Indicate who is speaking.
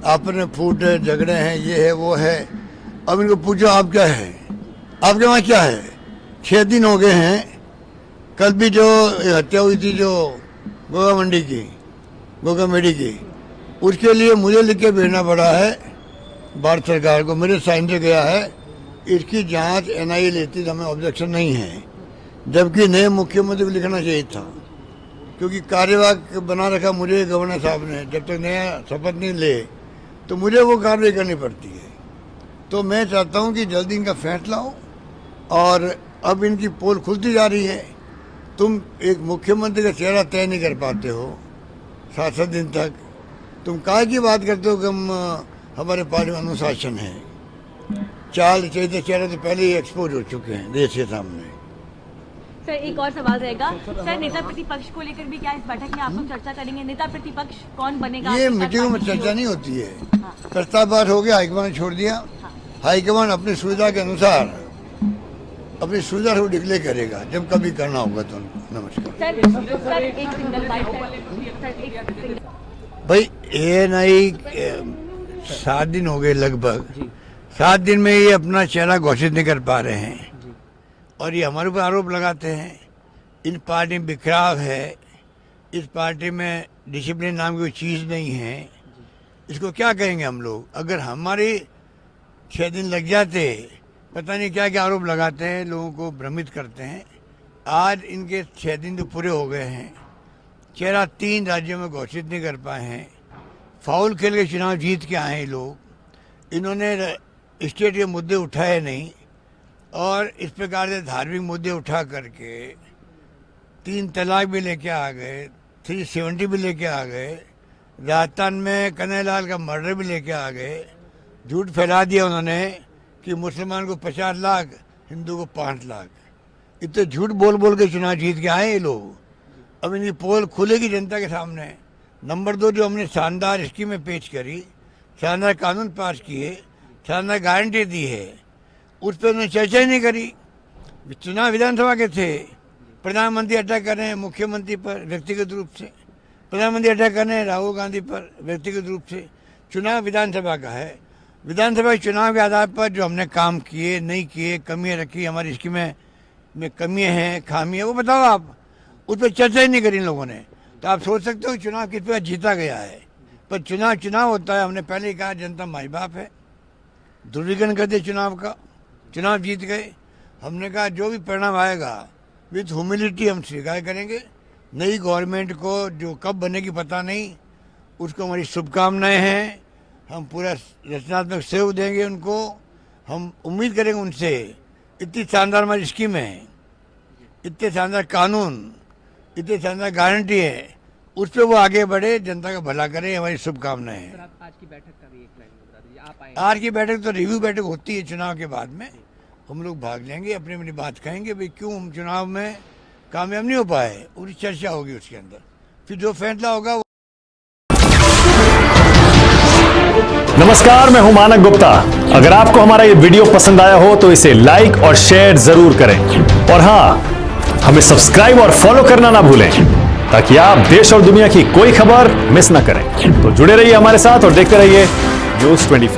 Speaker 1: आपस में फूट है, झगड़े हैं, ये है वो है। अब इनको पूछो आप क्या है, आपके वहाँ क्या है? 6 दिन हो गए हैं। कल भी जो हत्या हुई थी जो गोगा मेडी की, उसके लिए मुझे लिख के भेजना पड़ा है भारत सरकार को, मेरे साइन से गया है। इसकी जांच NIA लेती तो हमें ऑब्जेक्शन नहीं है, जबकि नए मुख्यमंत्री को लिखना चाहिए था, क्योंकि कार्यवाहक बना रखा मुझे गवर्नर साहब ने। जब तक नया शपथ नहीं ले तो मुझे वो कार्रवाई करनी पड़ती है। तो मैं चाहता हूँ कि जल्दी इनका फैसला हो। और अब इनकी पोल खुलती जा रही है। तुम एक मुख्यमंत्री का चेहरा तय नहीं कर पाते हो 7-7 दिन तक, तुम काहे की बात करते हो कि हम हमारे पार्टी में अनुशासन है। चाल चैते चेहरे तो पहले ही एक्सपोज हो चुके हैं देश के सामने।
Speaker 2: सर एक और सवाल रहेगा सर, नेता प्रतिपक्ष को लेकर भी क्या इस बैठक में आप लोग चर्चा करेंगे? नेता प्रतिपक्ष कौन बनेगा?
Speaker 1: ये मीटिंगों में चर्चा नहीं होती है। प्रस्ताव पास हो गया, हाईकमान ने छोड़ दिया। हाईकमान अपनी सुविधा के अनुसार अपनी सुविधा को डिक्लेयर करेगा जब कभी करना होगा तो। नमस्कार
Speaker 2: सर एक सिंगल बाइट
Speaker 1: भाई, ANI 7 दिन हो गए लगभग। 7 दिन में ये अपना चेहरा घोषित नहीं कर पा रहे हैं और ये हमारे ऊपर आरोप लगाते हैं। इन पार्टी में बिखराव है, इस पार्टी में डिसिप्लिन नाम की कोई चीज़ नहीं है। इसको क्या कहेंगे हम लोग? अगर हमारे 6 दिन लग जाते, पता नहीं क्या क्या आरोप लगाते हैं, लोगों को भ्रमित करते हैं। आज इनके 6 दिन तो पूरे हो गए हैं, चेहरा 3 राज्यों में घोषित नहीं कर पाए हैं। फाउल खेल के चुनाव जीत के आए हैं लोग। इन्होंने स्टेट के मुद्दे उठाए नहीं और इस प्रकार से धार्मिक मुद्दे उठा करके 3 तलाक भी लेके आ गए, 370 भी लेके आ गए, राजस्थान में कन्हैयालाल का मर्डर भी लेके आ गए। झूठ फैला दिया उन्होंने कि मुसलमान को 50 लाख, हिंदू को 5 लाख। इतने झूठ बोल बोल के चुनाव जीत के आए ये लोग। अब इनकी पोल खुलेगी जनता के सामने। नंबर 2, जो हमने शानदार स्कीमें पेश करी, शानदार कानून पास किए, शानदार गारंटी दी है, उस पर उन्होंने चर्चा ही नहीं करी। चुनाव विधानसभा के थे, प्रधानमंत्री अटैक कर रहे हैं मुख्यमंत्री पर व्यक्तिगत रूप से, प्रधानमंत्री अटैक कर रहे हैं राहुल गांधी पर व्यक्तिगत रूप से। चुनाव विधानसभा का है, विधानसभा चुनाव के आधार पर जो हमने काम किए, नहीं किए, कमियाँ रखी, हमारी स्कीमें में कमियाँ हैं, खामी है, वो बताओ आप। उस पर चर्चा ही नहीं करी इन लोगों ने। तो आप सोच सकते हो चुनाव किस पर जीता गया है। पर चुनाव होता है। हमने पहले ही कहा जनता माई बाप है, ध्रुवीकरण कर दिया चुनाव का, चुनाव जीत गए। हमने कहा जो भी परिणाम आएगा विथ ह्यूमिलिटी हम स्वीकार करेंगे। नई गवर्नमेंट को जो कब बनेगी पता नहीं, उसको हमारी शुभकामनाएं हैं। हम पूरा रचनात्मक सहयोग देंगे उनको। हम उम्मीद करेंगे उनसे। इतनी शानदार हमारी स्कीम है, इतने शानदार कानून, इतनी शानदार गारंटी है, उस पर वो आगे बढ़े, जनता का भला करे, हमारी शुभकामनाएं हैं।
Speaker 3: आज की बैठक का भी एक लाइन बता दीजिए, आप आए।
Speaker 1: आज की बैठक तो रिव्यू बैठक होती है चुनाव के बाद में। हम लोग भाग लेंगे, अपनी अपनी बात कहेंगे, भाई क्यों हम चुनाव में कामयाब नहीं हो पाए, पूरी चर्चा होगी उसके अंदर। फिर जो फैसला होगा।
Speaker 4: नमस्कार, मैं हूं मानक गुप्ता। अगर आपको हमारा ये वीडियो पसंद आया हो तो इसे लाइक और शेयर जरूर करें और हाँ, हमें सब्सक्राइब और फॉलो करना ना भूलें ताकि आप देश और दुनिया की कोई खबर मिस ना करें। तो जुड़े रहिए हमारे साथ और देखते रहिए News 24।